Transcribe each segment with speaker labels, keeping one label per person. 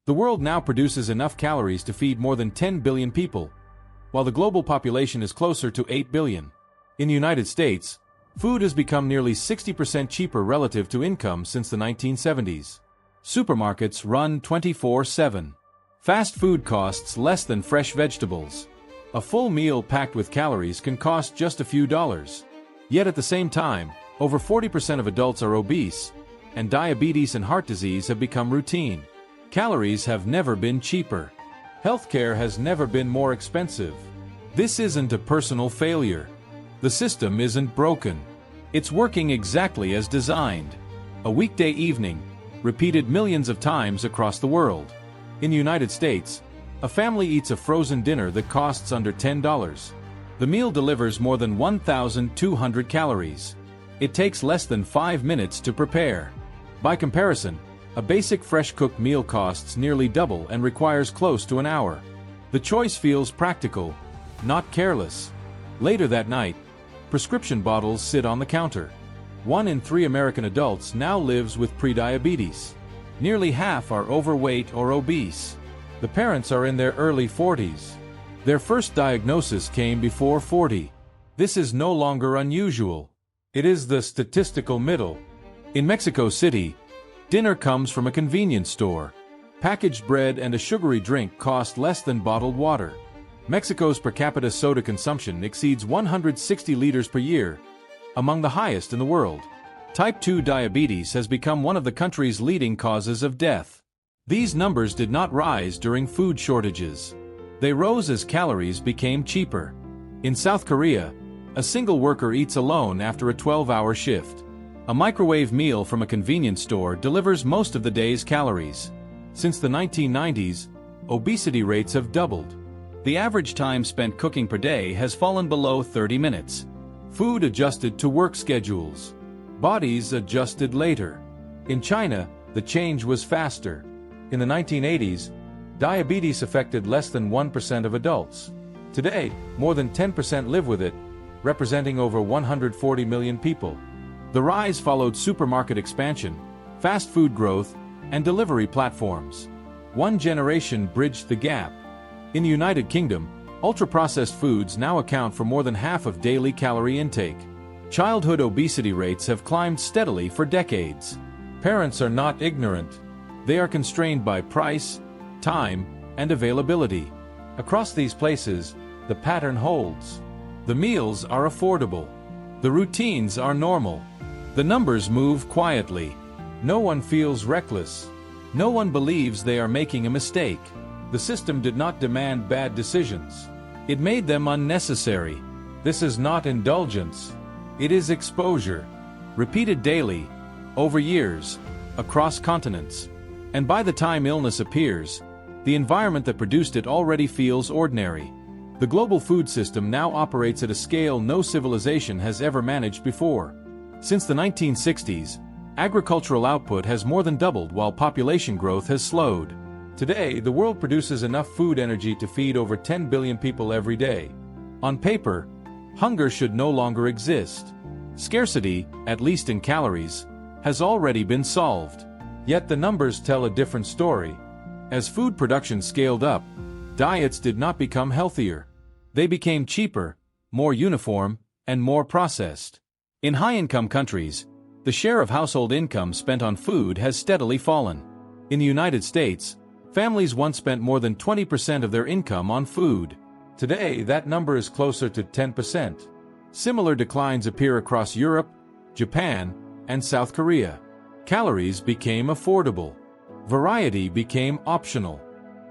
Speaker 1: The world now produces enough calories to feed more than 10 billion people, while the global population is closer to 8 billion. In the United States, food has become nearly 60% cheaper relative to income since the 1970s. Supermarkets run 24/7. Fast food costs less than fresh vegetables. A full meal packed with calories can cost just a few dollars. Yet at the same time, over 40% of adults are obese, and diabetes and heart disease have become routine. Calories have never been cheaper. Healthcare has never been more expensive. This isn't a personal failure. The system isn't broken. It's working exactly as designed. A weekday evening, repeated millions of times across the world. In the United States, a family eats a frozen dinner that costs under $10. The meal delivers more than 1,200 calories. It takes less than 5 minutes to prepare. By comparison, a basic fresh-cooked meal costs nearly double and requires close to an hour. The choice feels practical, not careless. Later that night, prescription bottles sit on the counter. 1 in 3 American adults now lives with prediabetes. Nearly half are overweight or obese. The parents are in their early 40s. Their first diagnosis came before 40. This is no longer unusual. It is the statistical middle. In Mexico City, dinner comes from a convenience store. Packaged bread and a sugary drink cost less than bottled water. Mexico's per capita soda consumption exceeds 160 liters per year, among the highest in the world. Type 2 diabetes has become one of the country's leading causes of death. These numbers did not rise during food shortages. They rose as calories became cheaper. In South Korea, a single worker eats alone after a 12-hour shift. A microwave meal from a convenience store delivers most of the day's calories. Since the 1990s, obesity rates have doubled. The average time spent cooking per day has fallen below 30 minutes. Food adjusted to work schedules. Bodies adjusted later. In China, the change was faster. In the 1980s, diabetes affected less than 1% of adults. Today, more than 10% live with it, representing over 140 million people. The rise followed supermarket expansion, fast food growth, and delivery platforms. One generation bridged the gap. In the United Kingdom, ultra-processed foods now account for more than half of daily calorie intake. Childhood obesity rates have climbed steadily for decades. Parents are not ignorant. They are constrained by price, time, and availability. Across these places, the pattern holds. The meals are affordable. The routines are normal. The numbers move quietly. No one feels reckless. No one believes they are making a mistake. The system did not demand bad decisions. It made them unnecessary. This is not indulgence. It is exposure. Repeated daily, over years, across continents. And by the time illness appears, the environment that produced it already feels ordinary. The global food system now operates at a scale no civilization has ever managed before. Since the 1960s, agricultural output has more than doubled while population growth has slowed. Today, the world produces enough food energy to feed over 10 billion people every day. On paper, hunger should no longer exist. Scarcity, at least in calories, has already been solved. Yet the numbers tell a different story. As food production scaled up, diets did not become healthier. They became cheaper, more uniform, and more processed. In high-income countries, the share of household income spent on food has steadily fallen. In the United States, families once spent more than 20% of their income on food. Today, that number is closer to 10%. Similar declines appear across Europe, Japan, and South Korea. Calories became affordable. Variety became optional.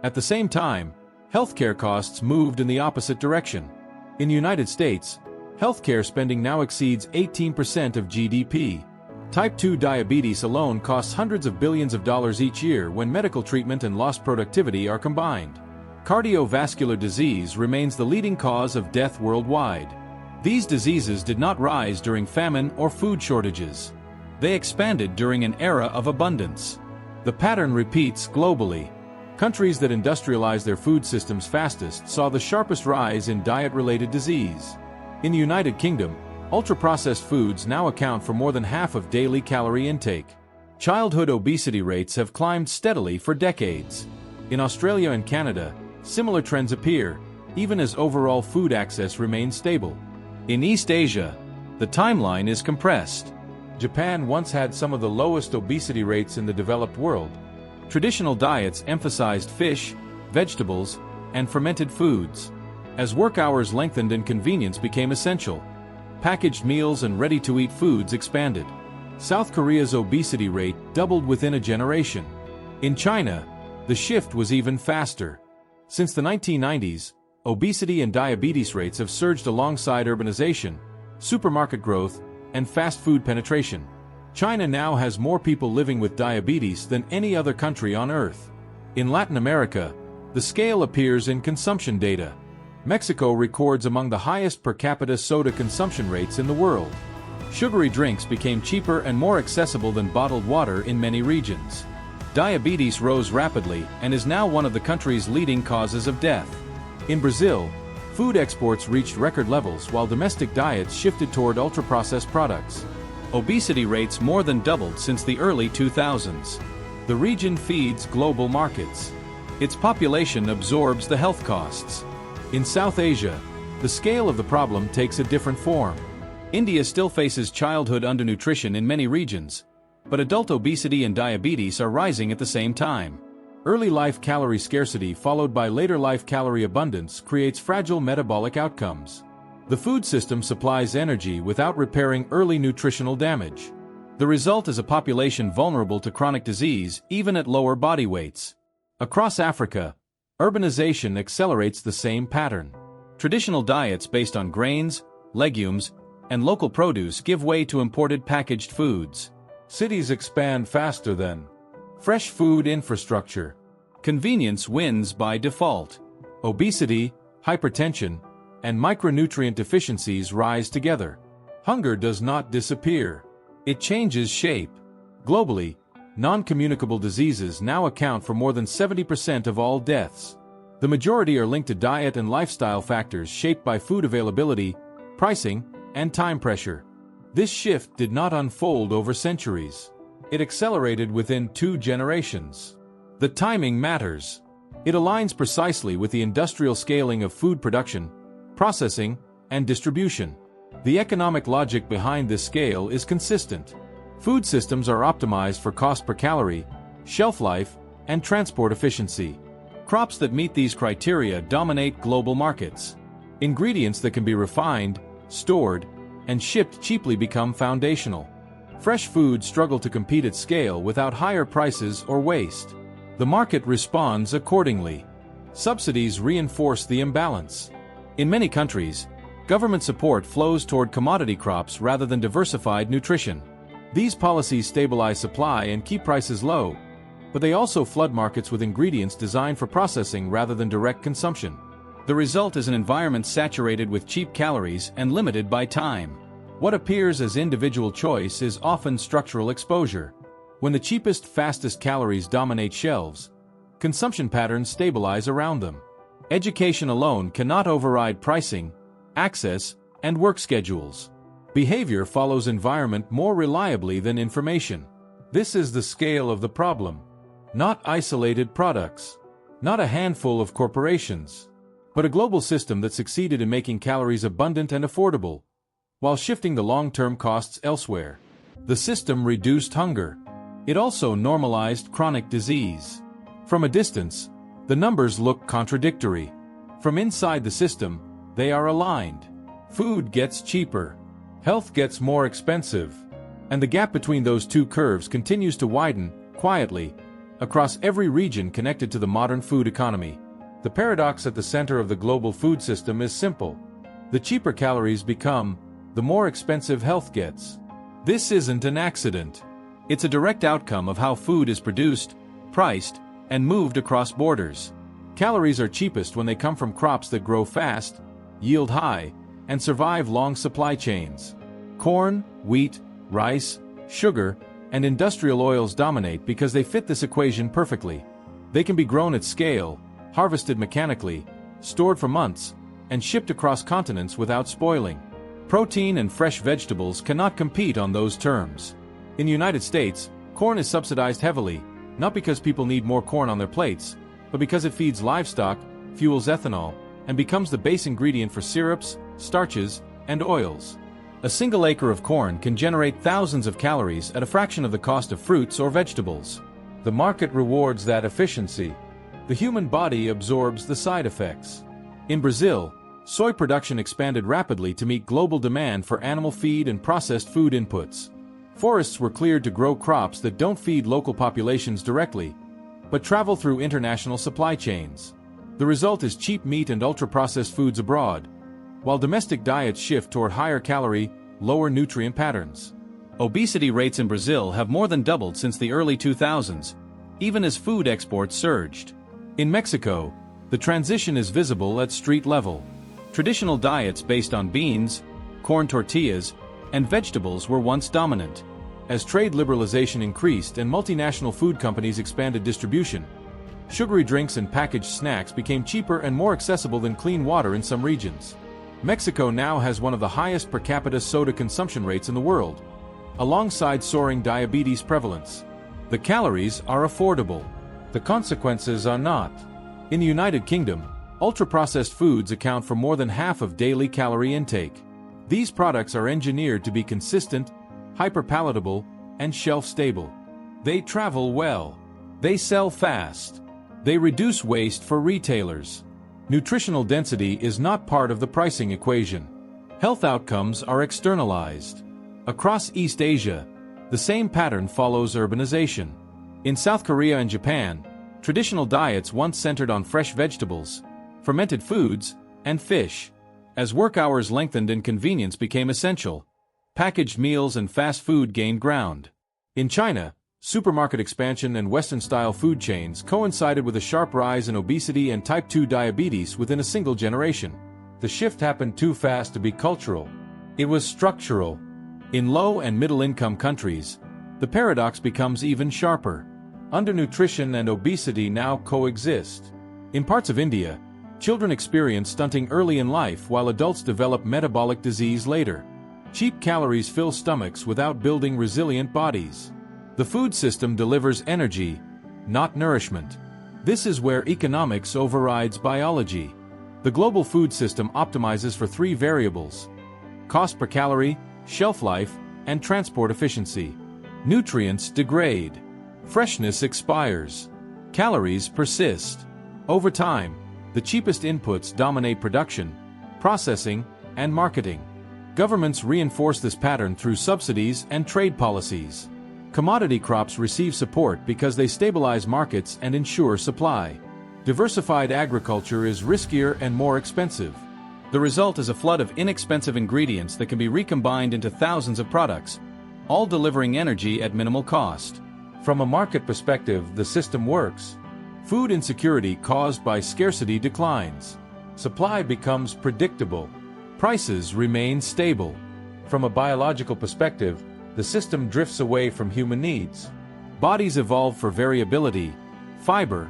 Speaker 1: At the same time, healthcare costs moved in the opposite direction. In the United States, healthcare spending now exceeds 18% of GDP. Type 2 diabetes alone costs hundreds of billions of dollars each year when medical treatment and lost productivity are combined. Cardiovascular disease remains the leading cause of death worldwide. These diseases did not rise during famine or food shortages. They expanded during an era of abundance. The pattern repeats globally. Countries that industrialized their food systems fastest saw the sharpest rise in diet-related disease. In the United Kingdom, ultra-processed foods now account for more than half of daily calorie intake. Childhood obesity rates have climbed steadily for decades. In Australia and Canada, similar trends appear, even as overall food access remains stable. In East Asia, the timeline is compressed. Japan once had some of the lowest obesity rates in the developed world. Traditional diets emphasized fish, vegetables, and fermented foods. As work hours lengthened and convenience became essential, packaged meals and ready-to-eat foods expanded. South Korea's obesity rate doubled within a generation. In China, the shift was even faster. Since the 1990s, obesity and diabetes rates have surged alongside urbanization, supermarket growth, and fast food penetration. China now has more people living with diabetes than any other country on Earth. In Latin America, the scale appears in consumption data. Mexico records among the highest per capita soda consumption rates in the world. Sugary drinks became cheaper and more accessible than bottled water in many regions. Diabetes rose rapidly and is now one of the country's leading causes of death. In Brazil, food exports reached record levels while domestic diets shifted toward ultra-processed products. Obesity rates more than doubled since the early 2000s. The region feeds global markets. Its population absorbs the health costs. In South Asia, the scale of the problem takes a different form. India still faces childhood undernutrition in many regions, but adult obesity and diabetes are rising at the same time. Early life calorie scarcity followed by later life calorie abundance creates fragile metabolic outcomes. The food system supplies energy without repairing early nutritional damage. The result is a population vulnerable to chronic disease even at lower body weights. Across Africa, urbanization accelerates the same pattern. Traditional diets based on grains, legumes, and local produce give way to imported packaged foods. Cities expand faster than fresh food infrastructure. Convenience wins by default. Obesity, hypertension, and micronutrient deficiencies rise together. Hunger does not disappear. It changes shape. Globally, non-communicable diseases now account for more than 70% of all deaths. The majority are linked to diet and lifestyle factors shaped by food availability, pricing, and time pressure. This shift did not unfold over centuries. It accelerated within 2 generations. The timing matters. It aligns precisely with the industrial scaling of food production, processing, and distribution. The economic logic behind this scale is consistent. Food systems are optimized for cost per calorie, shelf life, and transport efficiency. Crops that meet these criteria dominate global markets. Ingredients that can be refined, stored, and shipped cheaply become foundational. Fresh foods struggle to compete at scale without higher prices or waste. The market responds accordingly. Subsidies reinforce the imbalance. In many countries, government support flows toward commodity crops rather than diversified nutrition. These policies stabilize supply and keep prices low, but they also flood markets with ingredients designed for processing rather than direct consumption. The result is an environment saturated with cheap calories and limited by time. What appears as individual choice is often structural exposure. When the cheapest, fastest calories dominate shelves, consumption patterns stabilize around them. Education alone cannot override pricing, access, and work schedules. Behavior follows environment more reliably than information. This is the scale of the problem. Not isolated products. Not a handful of corporations. But a global system that succeeded in making calories abundant and affordable, while shifting the long-term costs elsewhere. The system reduced hunger. It also normalized chronic disease. From a distance, the numbers look contradictory. From inside the system, they are aligned. Food gets cheaper. Health gets more expensive. And the gap between those two curves continues to widen, quietly, across every region connected to the modern food economy. The paradox at the center of the global food system is simple. The cheaper calories become, the more expensive health gets. This isn't an accident. It's a direct outcome of how food is produced, priced, and moved across borders. Calories are cheapest when they come from crops that grow fast, yield high, and survive long supply chains. Corn, wheat, rice, sugar, and industrial oils dominate because they fit this equation perfectly. They can be grown at scale, harvested mechanically, stored for months, and shipped across continents without spoiling. Protein and fresh vegetables cannot compete on those terms. In the United States, corn is subsidized heavily, not because people need more corn on their plates, but but because it feeds livestock, fuels ethanol, and becomes the base ingredient for syrups, starches, and oils. A single acre of corn can generate thousands of calories at a fraction of the cost of fruits or vegetables. The market rewards that efficiency. The human body absorbs the side effects. In Brazil, soy production expanded rapidly to meet global demand for animal feed and processed food inputs. Forests were cleared to grow crops that don't feed local populations directly, but travel through international supply chains. The result is cheap meat and ultra-processed foods abroad, while domestic diets shift toward higher calorie, lower nutrient patterns. Obesity rates in Brazil have more than doubled since the early 2000s, even as food exports surged. In Mexico, the transition is visible at street level. Traditional diets based on beans, corn tortillas, and vegetables were once dominant. As trade liberalization increased and multinational food companies expanded distribution, sugary drinks and packaged snacks became cheaper and more accessible than clean water in some regions. Mexico now has one of the highest per capita soda consumption rates in the world, alongside soaring diabetes prevalence. The calories are affordable. The consequences are not. In the United Kingdom, ultra-processed foods account for more than half of daily calorie intake. These products are engineered to be consistent, hyper-palatable, and shelf-stable. They travel well. They sell fast. They reduce waste for retailers. Nutritional density is not part of the pricing equation. Health outcomes are externalized. Across East Asia, the same pattern follows urbanization. In South Korea and Japan, traditional diets once centered on fresh vegetables, fermented foods, and fish. As work hours lengthened and convenience became essential, packaged meals and fast food gained ground. In China, supermarket expansion and Western-style food chains coincided with a sharp rise in obesity and type 2 diabetes within a single generation. The shift happened too fast to be cultural. It was structural. In low- and middle-income countries, the paradox becomes even sharper. Undernutrition and obesity now coexist. In parts of India, children experience stunting early in life while adults develop metabolic disease later. Cheap calories fill stomachs without building resilient bodies. The food system delivers energy, not nourishment. This is where economics overrides biology. The global food system optimizes for three variables: cost per calorie, shelf life, and transport efficiency. Nutrients degrade. Freshness expires. Calories persist. Over time, the cheapest inputs dominate production, processing, and marketing. Governments reinforce this pattern through subsidies and trade policies. Commodity crops receive support because they stabilize markets and ensure supply. Diversified agriculture is riskier and more expensive. The result is a flood of inexpensive ingredients that can be recombined into thousands of products, all delivering energy at minimal cost. From a market perspective, the system works. Food insecurity caused by scarcity declines. Supply becomes predictable. Prices remain stable. From a biological perspective, the system drifts away from human needs. Bodies evolve for variability, fiber,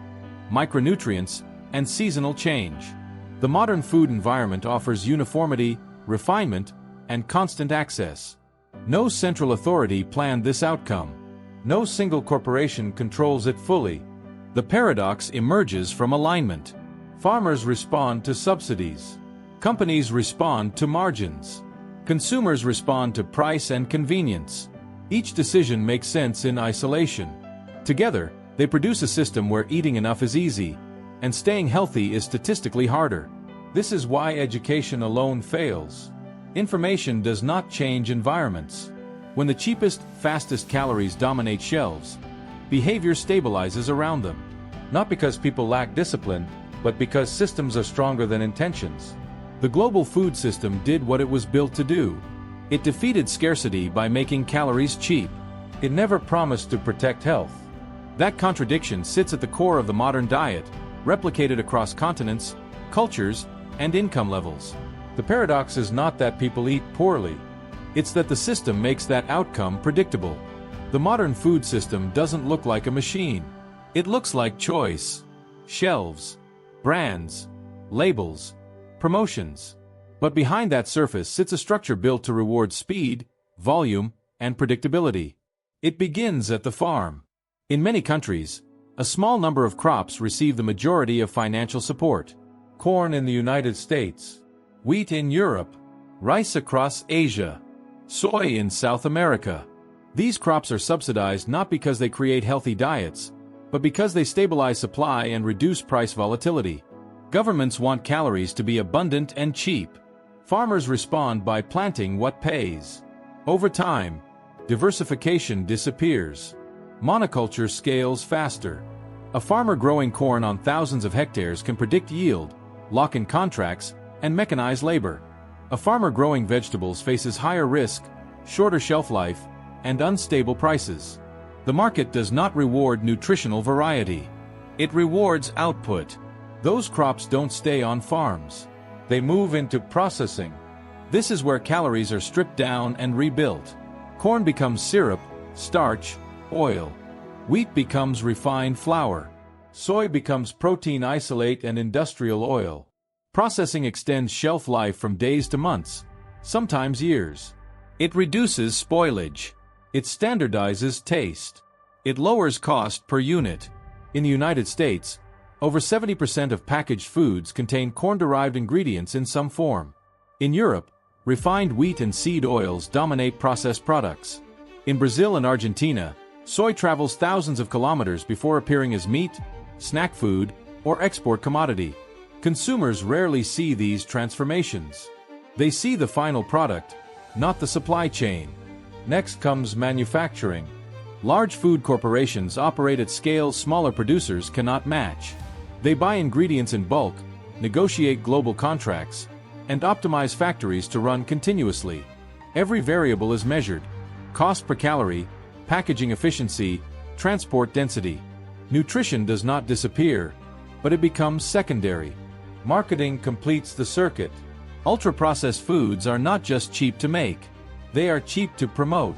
Speaker 1: micronutrients, and seasonal change. The modern food environment offers uniformity, refinement, and constant access. No central authority planned this outcome. No single corporation controls it fully. The paradox emerges from alignment. Farmers respond to subsidies. Companies respond to margins. Consumers respond to price and convenience. Each decision makes sense in isolation. Together, they produce a system where eating enough is easy, and staying healthy is statistically harder. This is why education alone fails. Information does not change environments. When the cheapest, fastest calories dominate shelves, behavior stabilizes around them. Not because people lack discipline, but because systems are stronger than intentions. The global food system did what it was built to do. It defeated scarcity by making calories cheap. It never promised to protect health. That contradiction sits at the core of the modern diet, replicated across continents, cultures, and income levels. The paradox is not that people eat poorly. It's that the system makes that outcome predictable. The modern food system doesn't look like a machine. It looks like choice. Shelves, brands, labels, promotions. But behind that surface sits a structure built to reward speed, volume, and predictability. It begins at the farm. In many countries, A small number of crops receive the majority of financial support. Corn in the United States, wheat in Europe, rice across Asia, soy in South America. These crops are subsidized not because they create healthy diets, but because they stabilize supply and reduce price volatility. Governments want calories to be abundant and cheap. Farmers respond by planting what pays. Over time, diversification disappears. Monoculture scales faster. A farmer growing corn on thousands of hectares can predict yield, lock in contracts, and mechanize labor. A farmer growing vegetables faces higher risk, shorter shelf life, and unstable prices. The market does not reward nutritional variety. It rewards output. Those crops don't stay on farms. They move into processing. This is where calories are stripped down and rebuilt. Corn becomes syrup, starch, oil. Wheat becomes refined flour. Soy becomes protein isolate and industrial oil. Processing extends shelf life from days to months, sometimes years. It reduces spoilage. It standardizes taste. It lowers cost per unit. In the United States, over 70% of packaged foods contain corn-derived ingredients in some form. In Europe, refined wheat and seed oils dominate processed products. In Brazil and Argentina, soy travels thousands of kilometers before appearing as meat, snack food, or export commodity. Consumers rarely see these transformations. They see the final product, not the supply chain. Next comes manufacturing. Large food corporations operate at scales smaller producers cannot match. They buy ingredients in bulk, negotiate global contracts, and optimize factories to run continuously. Every variable is measured: cost per calorie, packaging efficiency, transport density. Nutrition does not disappear, but it becomes secondary. Marketing completes the circuit. Ultra-processed foods are not just cheap to make. They are cheap to promote.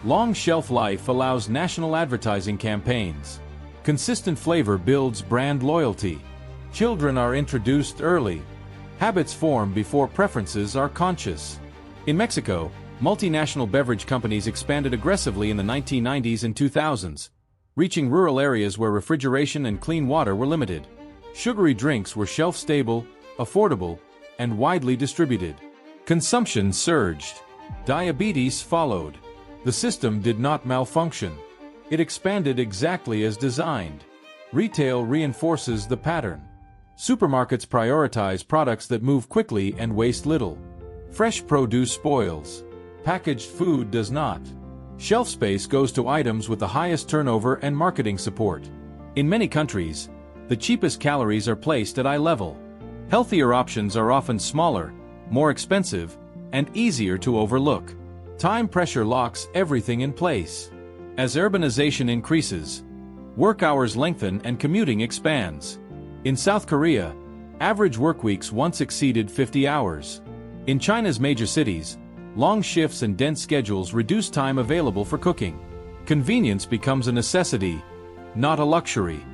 Speaker 1: Long shelf life allows national advertising campaigns. Consistent flavor builds brand loyalty. Children are introduced early. Habits form before preferences are conscious. In Mexico, multinational beverage companies expanded aggressively in the 1990s and 2000s, reaching rural areas where refrigeration and clean water were limited. Sugary drinks were shelf-stable, affordable, and widely distributed. Consumption surged. Diabetes followed. The system did not malfunction. It expanded exactly as designed. Retail reinforces the pattern. Supermarkets prioritize products that move quickly and waste little. Fresh produce spoils. Packaged food does not. Shelf space goes to items with the highest turnover and marketing support. In many countries, the cheapest calories are placed at eye level. Healthier options are often smaller, more expensive, and easier to overlook. Time pressure locks everything in place. As urbanization increases, work hours lengthen and commuting expands. In South Korea, average workweeks once exceeded 50 hours. In China's major cities, long shifts and dense schedules reduce time available for cooking. Convenience becomes a necessity, not a luxury.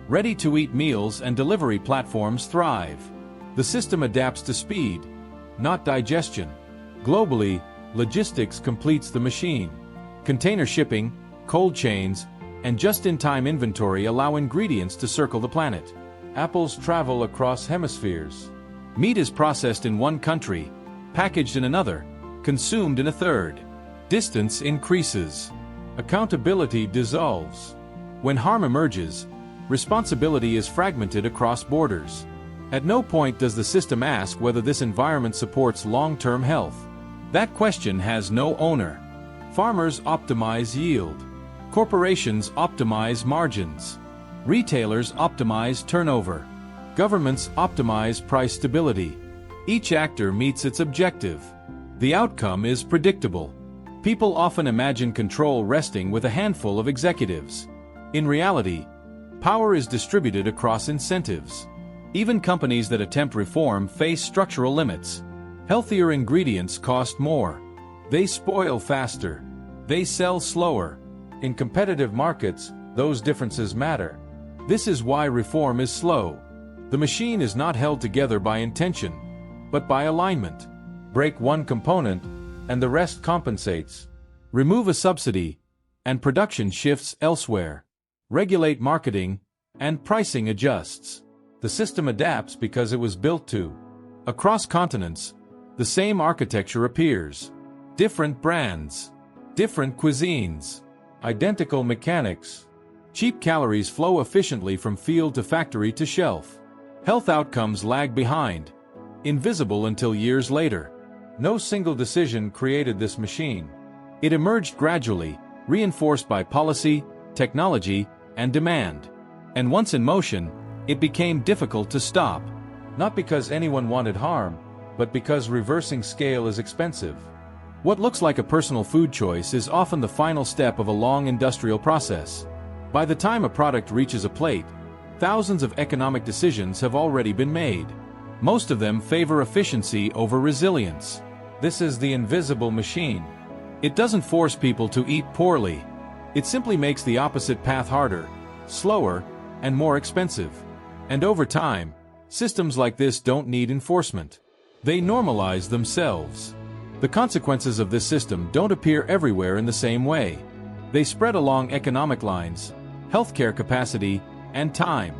Speaker 1: Ready-to-eat meals and delivery platforms thrive. The system adapts to speed, not digestion. Globally, logistics completes the machine. Container shipping, cold chains, and just-in-time inventory allow ingredients to circle the planet. Apples travel across hemispheres. Meat is processed in one country, packaged in another, consumed in a third. Distance increases. Accountability dissolves. When harm emerges, responsibility is fragmented across borders. At no point does the system ask whether this environment supports long-term health. That question has no owner. Farmers optimize yield. Corporations optimize margins. Retailers optimize turnover. Governments optimize price stability. Each actor meets its objective. The outcome is predictable. People often imagine control resting with a handful of executives. In reality, power is distributed across incentives. Even companies that attempt reform face structural limits. Healthier ingredients cost more. They spoil faster. They sell slower. In competitive markets, those differences matter. This is why reform is slow. The machine is not held together by intention, but by alignment. Break one component, and the rest compensates. Remove a subsidy, and production shifts elsewhere. Regulate marketing, and pricing adjusts. The system adapts because it was built to. Across continents, the same architecture appears. Different brands, different cuisines, identical mechanics. Cheap calories flow efficiently from field to factory to shelf. Health outcomes lag behind, invisible until years later. No single decision created this machine. It emerged gradually, reinforced by policy, technology, and demand. And once in motion, it became difficult to stop. Not because anyone wanted harm, but because reversing scale is expensive. What looks like a personal food choice is often the final step of a long industrial process. By the time a product reaches a plate, thousands of economic decisions have already been made. Most of them favor efficiency over resilience. This is the invisible machine. It doesn't force people to eat poorly. It simply makes the opposite path harder, slower, and more expensive. And over time, systems like this don't need enforcement. They normalize themselves. The consequences of this system don't appear everywhere in the same way. They spread along economic lines, healthcare capacity, and time.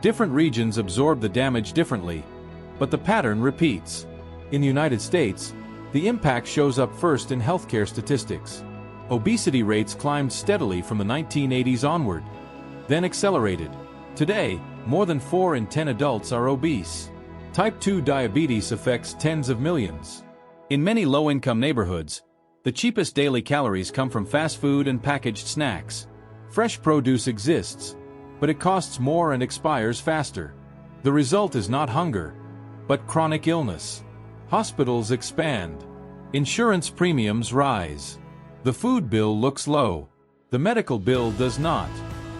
Speaker 1: Different regions absorb the damage differently, but the pattern repeats. In the United States, the impact shows up first in healthcare statistics. Obesity rates climbed steadily from the 1980s onward, then accelerated. Today, more than 4 in 10 adults are obese. Type 2 diabetes affects tens of millions. In many low-income neighborhoods, the cheapest daily calories come from fast food and packaged snacks. Fresh produce exists, but it costs more and expires faster. The result is not hunger, but chronic illness. Hospitals expand. Insurance premiums rise. The food bill looks low. The medical bill does not.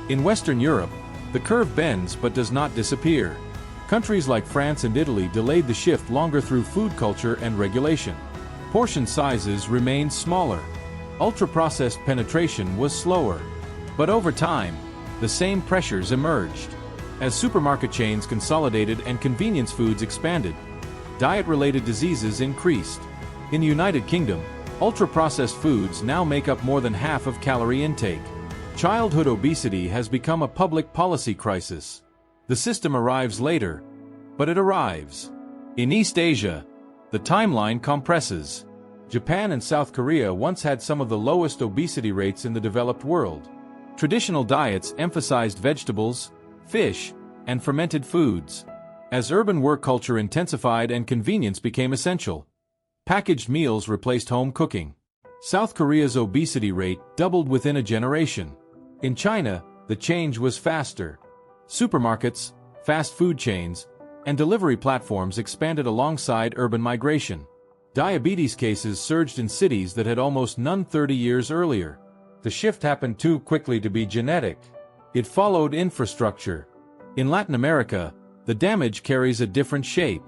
Speaker 1: In Western Europe, the curve bends but does not disappear. Countries like France and Italy delayed the shift longer through food culture and regulation. Portion sizes remained smaller. Ultra-processed penetration was slower. But over time, the same pressures emerged. As supermarket chains consolidated and convenience foods expanded, diet-related diseases increased. In the United Kingdom, ultra-processed foods now make up more than half of calorie intake. Childhood obesity has become a public policy crisis. The system arrives later, but it arrives. In East Asia, the timeline compresses. Japan and South Korea once had some of the lowest obesity rates in the developed world. Traditional diets emphasized vegetables, fish, and fermented foods. As urban work culture intensified and convenience became essential, packaged meals replaced home cooking. South Korea's obesity rate doubled within a generation. In China, the change was faster. Supermarkets, fast food chains, and delivery platforms expanded alongside urban migration. Diabetes cases surged in cities that had almost none 30 years earlier. The shift happened too quickly to be genetic. It followed infrastructure. In Latin America, the damage carries a different shape.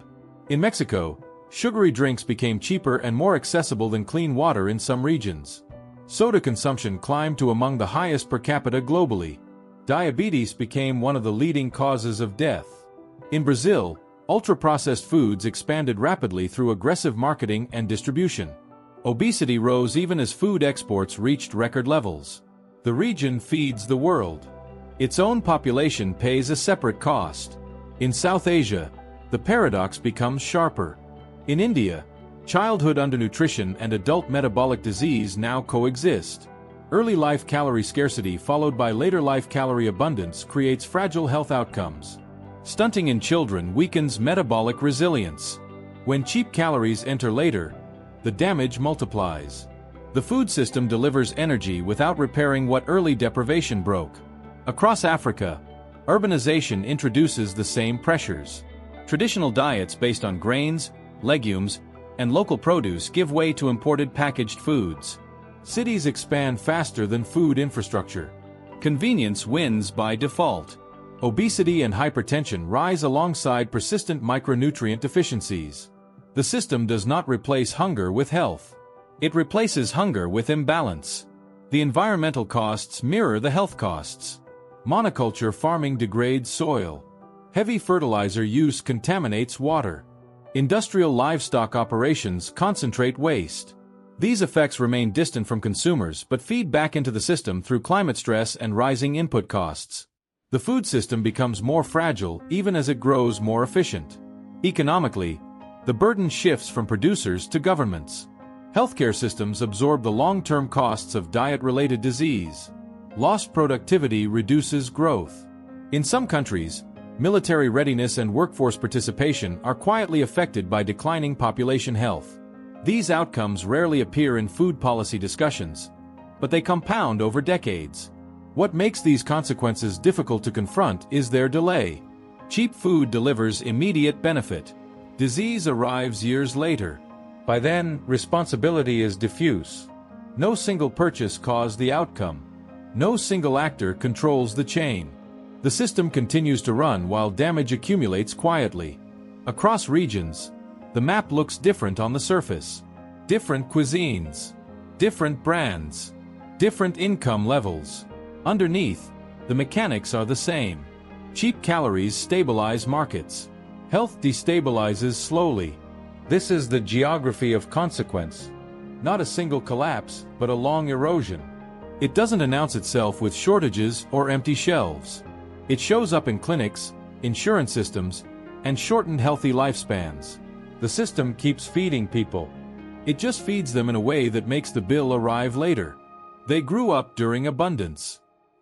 Speaker 1: In Mexico, sugary drinks became cheaper and more accessible than clean water in some regions. Soda consumption climbed to among the highest per capita globally. Diabetes became one of the leading causes of death. In Brazil, ultra-processed foods expanded rapidly through aggressive marketing and distribution. Obesity rose even as food exports reached record levels. The region feeds the world. Its own population pays a separate cost. In South Asia, the paradox becomes sharper. In India, childhood undernutrition and adult metabolic disease now coexist. Early life calorie scarcity followed by later life calorie abundance creates fragile health outcomes. Stunting in children weakens metabolic resilience. When cheap calories enter later, the damage multiplies. The food system delivers energy without repairing what early deprivation broke. Across Africa, urbanization introduces the same pressures. Traditional diets based on grains, legumes, and local produce give way to imported packaged foods. Cities expand faster than food infrastructure. Convenience wins by default. Obesity and hypertension rise alongside persistent micronutrient deficiencies. The system does not replace hunger with health. It replaces hunger with imbalance. The environmental costs mirror the health costs. Monoculture farming degrades soil. Heavy fertilizer use contaminates water. Industrial livestock operations concentrate waste. These effects remain distant from consumers but feed back into the system through climate stress and rising input costs. The food system becomes more fragile even as it grows more efficient. Economically, the burden shifts from producers to governments. Healthcare systems absorb the long-term costs of diet-related disease. Lost productivity reduces growth. In some countries, military readiness and workforce participation are quietly affected by declining population health. These outcomes rarely appear in food policy discussions, but they compound over decades. What makes these consequences difficult to confront is their delay. Cheap food delivers immediate benefit. Disease arrives years later. By then, responsibility is diffuse. No single purchase caused the outcome. No single actor controls the chain. The system continues to run while damage accumulates quietly. Across regions, the map looks different on the surface. Different cuisines, different brands, different income levels. Underneath, the mechanics are the same. Cheap calories stabilize markets. Health destabilizes slowly. This is the geography of consequence. Not a single collapse, but a long erosion. It doesn't announce itself with shortages or empty shelves. It shows up in clinics, insurance systems, and shortened healthy lifespans. The system keeps feeding people. It just feeds them in a way that makes the bill arrive later. They grew up during abundance.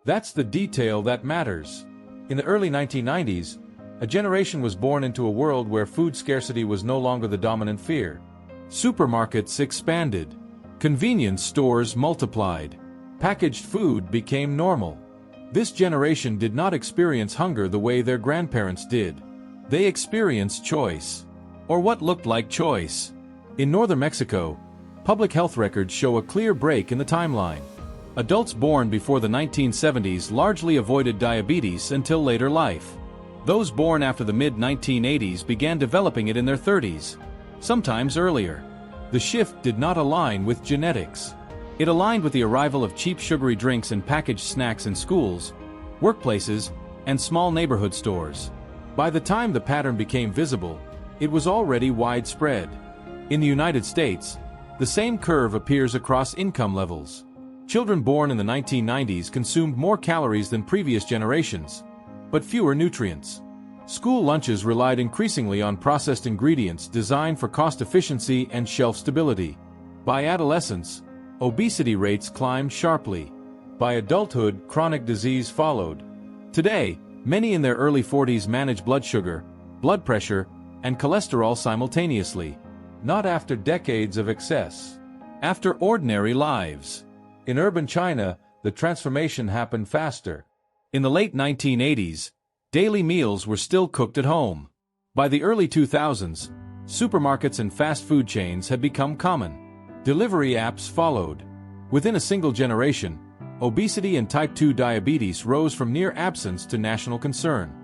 Speaker 1: That's the detail that matters. In the early 1990s, a generation was born into a world where food scarcity was no longer the dominant fear. Supermarkets expanded. Convenience stores multiplied. Packaged food became normal. This generation did not experience hunger the way their grandparents did. They experienced choice, or what looked like choice. In northern Mexico, public health records show a clear break in the timeline. Adults born before the 1970s largely avoided diabetes until later life. Those born after the mid-1980s began developing it in their 30s, sometimes earlier. The shift did not align with genetics. It aligned with the arrival of cheap sugary drinks and packaged snacks in schools, workplaces, and small neighborhood stores. By the time the pattern became visible, it was already widespread. In the United States, the same curve appears across income levels. Children born in the 1990s consumed more calories than previous generations, but fewer nutrients. School lunches relied increasingly on processed ingredients designed for cost efficiency and shelf stability. By adolescence, obesity rates climbed sharply. By adulthood, chronic disease followed. Today, many in their early 40s manage blood sugar, blood pressure, and cholesterol simultaneously. Not after decades of excess. After ordinary lives. In urban China, the transformation happened faster. In the late 1980s, daily meals were still cooked at home. By the early 2000s, supermarkets and fast food chains had become common. Delivery apps followed. Within a single generation, obesity and type 2 diabetes rose from near absence to national concern.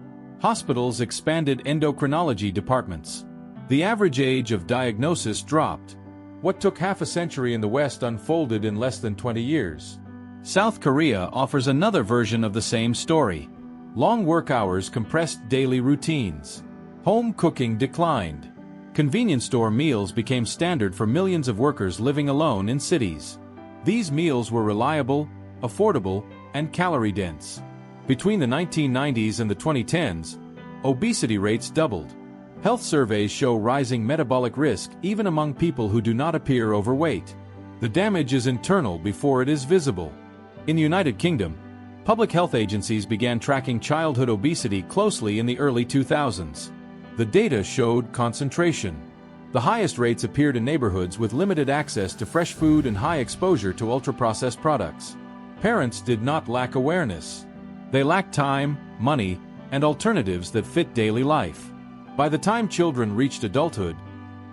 Speaker 1: Hospitals expanded endocrinology departments. The average age of diagnosis dropped. What took half a century in the West unfolded in less than 20 years. South Korea offers another version of the same story. Long work hours compressed daily routines. Home cooking declined. Convenience store meals became standard for millions of workers living alone in cities. These meals were reliable, affordable, and calorie-dense. Between the 1990s and the 2010s, obesity rates doubled. Health surveys show rising metabolic risk even among people who do not appear overweight. The damage is internal before it is visible. In the United Kingdom, public health agencies began tracking childhood obesity closely in the early 2000s. The data showed concentration. The highest rates appeared in neighborhoods with limited access to fresh food and high exposure to ultra-processed products. Parents did not lack awareness. They lacked time, money, and alternatives that fit daily life. By the time children reached adulthood,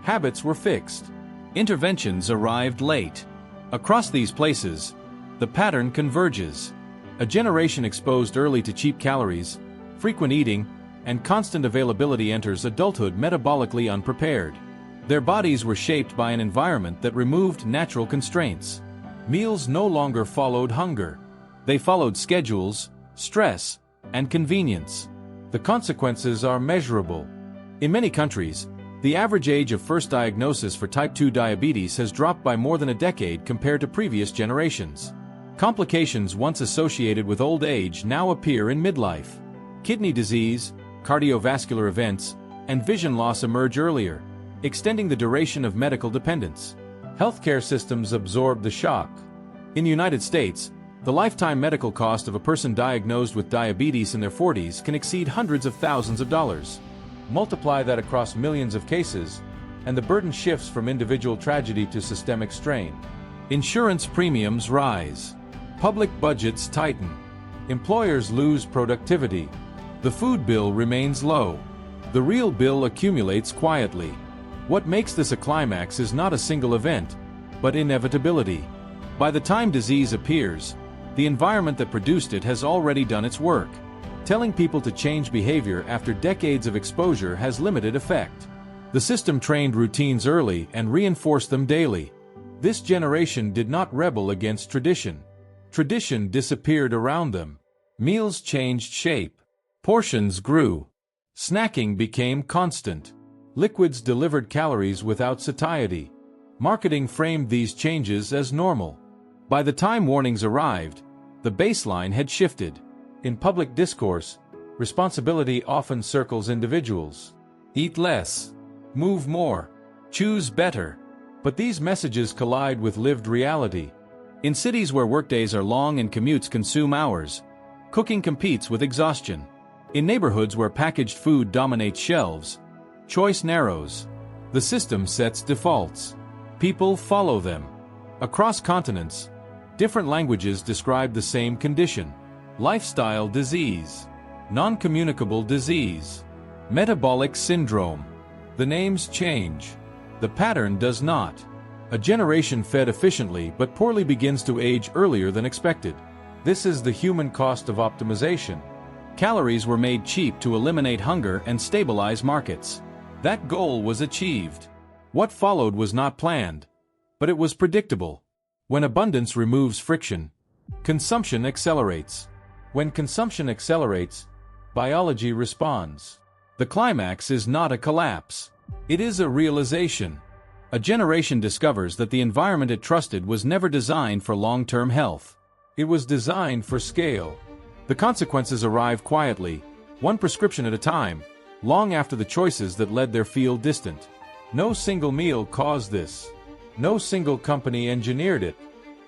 Speaker 1: habits were fixed. Interventions arrived late. Across these places, the pattern converges. A generation exposed early to cheap calories, frequent eating, and constant availability enters adulthood metabolically unprepared. Their bodies were shaped by an environment that removed natural constraints. Meals no longer followed hunger. They followed schedules, stress, and convenience. The consequences are measurable. In many countries, the average age of first diagnosis for type 2 diabetes has dropped by more than a decade compared to previous generations. Complications once associated with old age now appear in midlife. Kidney disease, cardiovascular events, and vision loss emerge earlier, extending the duration of medical dependence. Healthcare systems absorb the shock. In the United States, the lifetime medical cost of a person diagnosed with diabetes in their 40s can exceed hundreds of thousands of dollars. Multiply that across millions of cases, and the burden shifts from individual tragedy to systemic strain. Insurance premiums rise. Public budgets tighten. Employers lose productivity. The food bill remains low. The real bill accumulates quietly. What makes this a climax is not a single event, but inevitability. By the time disease appears, the environment that produced it has already done its work. Telling people to change behavior after decades of exposure has limited effect. The system trained routines early and reinforced them daily. This generation did not rebel against tradition. Tradition disappeared around them. Meals changed shape. Portions grew. Snacking became constant. Liquids delivered calories without satiety. Marketing framed these changes as normal. By the time warnings arrived, the baseline had shifted. In public discourse, responsibility often circles individuals. Eat less. Move more. Choose better. But these messages collide with lived reality. In cities where workdays are long and commutes consume hours, cooking competes with exhaustion. In neighborhoods where packaged food dominates shelves, choice narrows. The system sets defaults. People follow them. Across continents, different languages describe the same condition. Lifestyle disease, non-communicable disease, metabolic syndrome. The names change. The pattern does not. A generation fed efficiently but poorly begins to age earlier than expected. This is the human cost of optimization. Calories were made cheap to eliminate hunger and stabilize markets. That goal was achieved. What followed was not planned, but it was predictable. When abundance removes friction, consumption accelerates. When consumption accelerates, biology responds. The climax is not a collapse. It is a realization. A generation discovers that the environment it trusted was never designed for long-term health. It was designed for scale. The consequences arrive quietly, one prescription at a time, long after the choices that led there feel distant. No single meal caused this. No single company engineered it.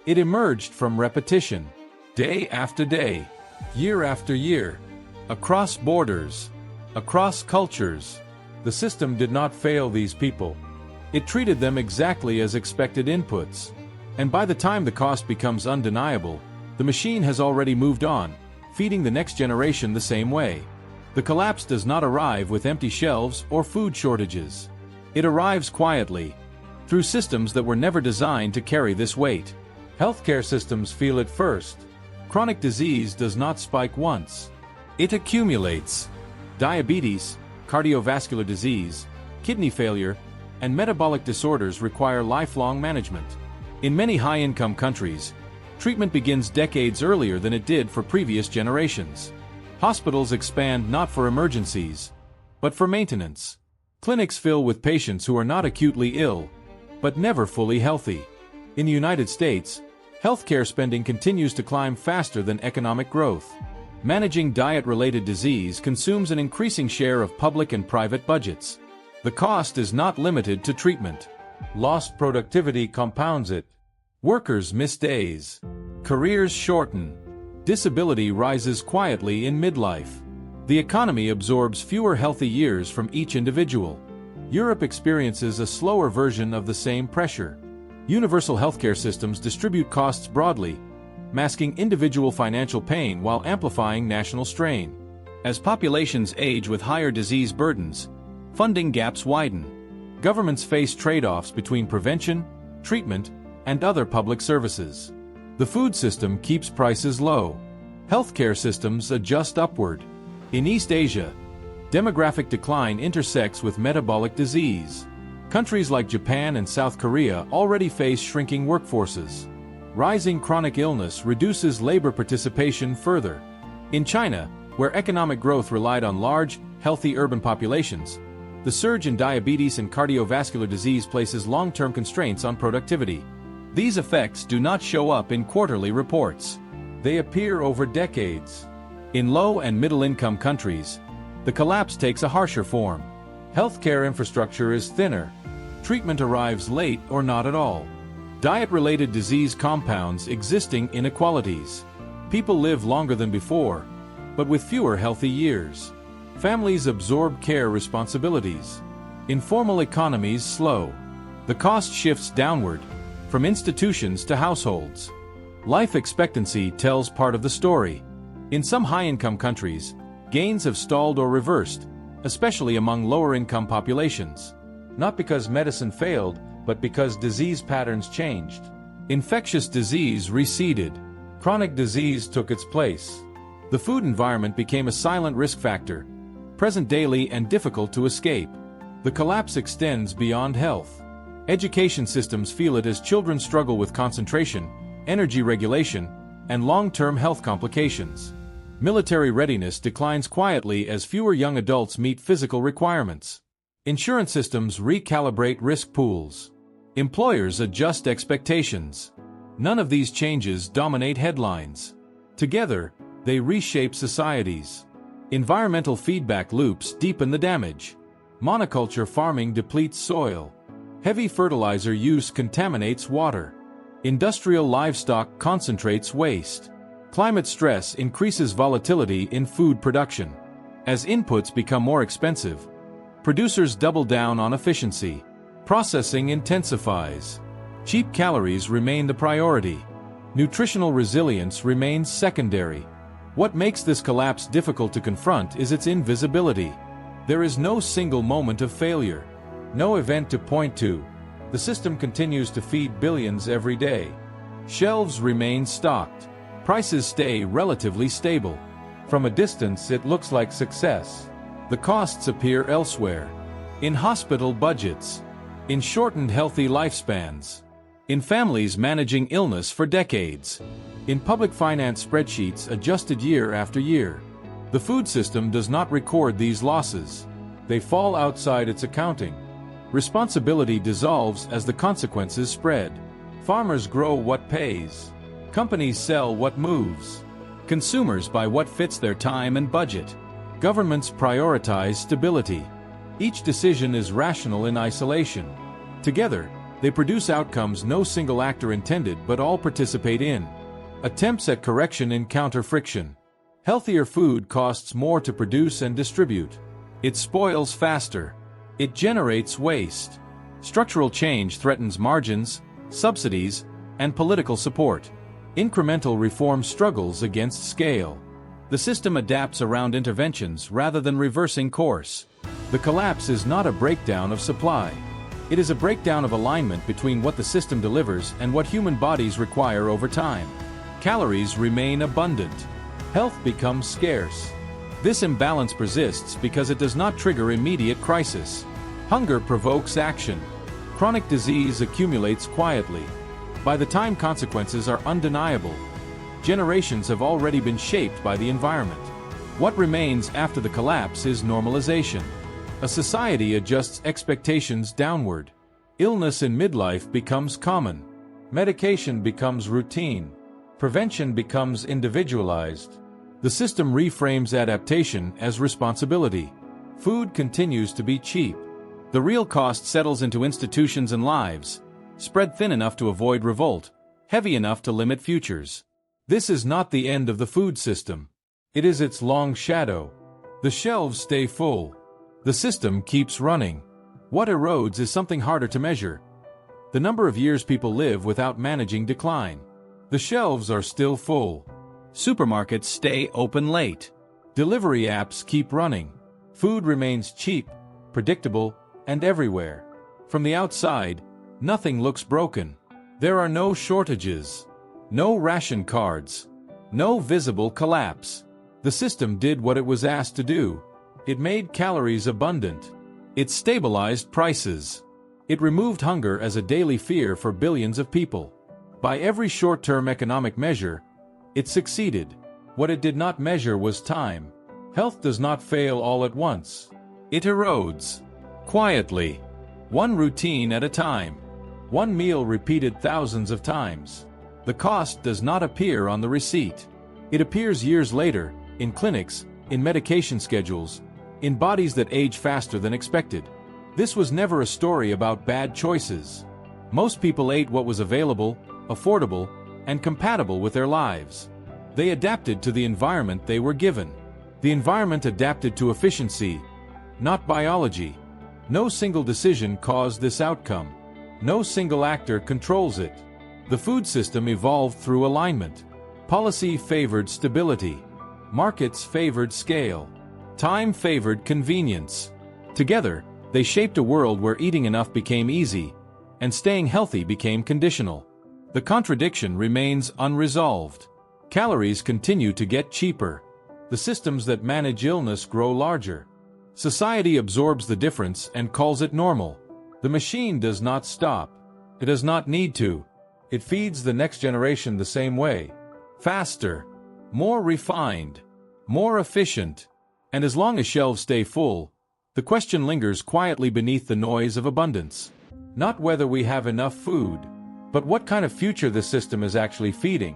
Speaker 1: It emerged from repetition, day after day, year after year, across borders, across cultures. The system did not fail these people. It treated them exactly as expected inputs. And by the time the cost becomes undeniable, the machine has already moved on, feeding the next generation the same way. The collapse does not arrive with empty shelves or food shortages. It arrives quietly, through systems that were never designed to carry this weight. Healthcare systems feel it first. Chronic disease does not spike once. It accumulates. Diabetes, cardiovascular disease, kidney failure, and metabolic disorders require lifelong management. In many high-income countries, treatment begins decades earlier than it did for previous generations. Hospitals expand not for emergencies, but for maintenance. Clinics fill with patients who are not acutely ill, but never fully healthy. In the United States, healthcare spending continues to climb faster than economic growth. Managing diet-related disease consumes an increasing share of public and private budgets. The cost is not limited to treatment. Lost productivity compounds it. Workers miss days. Careers shorten. Disability rises quietly in midlife. The economy absorbs fewer healthy years from each individual. Europe experiences a slower version of the same pressure. Universal healthcare systems distribute costs broadly, masking individual financial pain while amplifying national strain. As populations age with higher disease burdens, funding gaps widen. Governments face trade-offs between prevention, treatment, and other public services. The food system keeps prices low. Healthcare systems adjust upward. In East Asia, demographic decline intersects with metabolic disease. Countries like Japan and South Korea already face shrinking workforces. Rising chronic illness reduces labor participation further. In China, where economic growth relied on large, healthy urban populations, the surge in diabetes and cardiovascular disease places long-term constraints on productivity. These effects do not show up in quarterly reports. They appear over decades. In low and middle-income countries, the collapse takes a harsher form. Healthcare infrastructure is thinner. Treatment arrives late or not at all. Diet-related disease compounds existing inequalities. People live longer than before, but with fewer healthy years. Families absorb care responsibilities. Informal economies slow. The cost shifts downward, from institutions to households. Life expectancy tells part of the story. In some high-income countries, gains have stalled or reversed, especially among lower-income populations. Not because medicine failed, but because disease patterns changed. Infectious disease receded. Chronic disease took its place. The food environment became a silent risk factor, present daily and difficult to escape. The collapse extends beyond health. Education systems feel it as children struggle with concentration, energy regulation, and long-term health complications. Military readiness declines quietly as fewer young adults meet physical requirements. Insurance systems recalibrate risk pools. Employers adjust expectations. None of these changes dominate headlines. Together, they reshape societies. Environmental feedback loops deepen the damage. Monoculture farming depletes soil. Heavy fertilizer use contaminates water. Industrial livestock concentrates waste. Climate stress increases volatility in food production. As inputs become more expensive, producers double down on efficiency. Processing intensifies. Cheap calories remain the priority. Nutritional resilience remains secondary. What makes this collapse difficult to confront is its invisibility. There is no single moment of failure, no event to point to. The system continues to feed billions every day. Shelves remain stocked. Prices stay relatively stable. From a distance, it looks like success. The costs appear elsewhere. In hospital budgets. In shortened healthy lifespans. In families managing illness for decades. In public finance spreadsheets adjusted year after year. The food system does not record these losses. They fall outside its accounting. Responsibility dissolves as the consequences spread. Farmers grow what pays. Companies sell what moves. Consumers buy what fits their time and budget. Governments prioritize stability. Each decision is rational in isolation. Together, they produce outcomes no single actor intended but all participate in. Attempts at correction encounter friction. Healthier food costs more to produce and distribute. It spoils faster. It generates waste. Structural change threatens margins, subsidies, and political support. Incremental reform struggles against scale. The system adapts around interventions rather than reversing course. The collapse is not a breakdown of supply. It is a breakdown of alignment between what the system delivers and what human bodies require over time. Calories remain abundant. Health becomes scarce. This imbalance persists because it does not trigger immediate crisis. Hunger provokes action. Chronic disease accumulates quietly. By the time consequences are undeniable, generations have already been shaped by the environment. What remains after the collapse is normalization. A society adjusts expectations downward. Illness in midlife becomes common. Medication becomes routine. Prevention becomes individualized. The system reframes adaptation as responsibility. Food continues to be cheap. The real cost settles into institutions and lives, spread thin enough to avoid revolt, heavy enough to limit futures. This is not the end of the food system. It is its long shadow. The shelves stay full. The system keeps running. What erodes is something harder to measure. The number of years people live without managing decline. The shelves are still full. Supermarkets stay open late. Delivery apps keep running. Food remains cheap, predictable, and everywhere. From the outside, nothing looks broken. There are no shortages, no ration cards, no visible collapse. The system did what it was asked to do. It made calories abundant. It stabilized prices. It removed hunger as a daily fear for billions of people. By every short-term economic measure, it succeeded. What it did not measure was time. Health does not fail all at once. It erodes. Quietly. One routine at a time. One meal repeated thousands of times. The cost does not appear on the receipt. It appears years later, in clinics, in medication schedules, in bodies that age faster than expected. This was never a story about bad choices. Most people ate what was available, affordable, and compatible with their lives. They adapted to the environment they were given. The environment adapted to efficiency, not biology. No single decision caused this outcome. No single actor controls it. The food system evolved through alignment. Policy favored stability. Markets favored scale. Time favored convenience. Together, they shaped a world where eating enough became easy, and staying healthy became conditional. The contradiction remains unresolved. Calories continue to get cheaper. The systems that manage illness grow larger. Society absorbs the difference and calls it normal. The machine does not stop. It does not need to. It feeds the next generation the same way. Faster, more refined, more efficient. And as long as shelves stay full, the question lingers quietly beneath the noise of abundance. Not whether we have enough food, but what kind of future the system is actually feeding.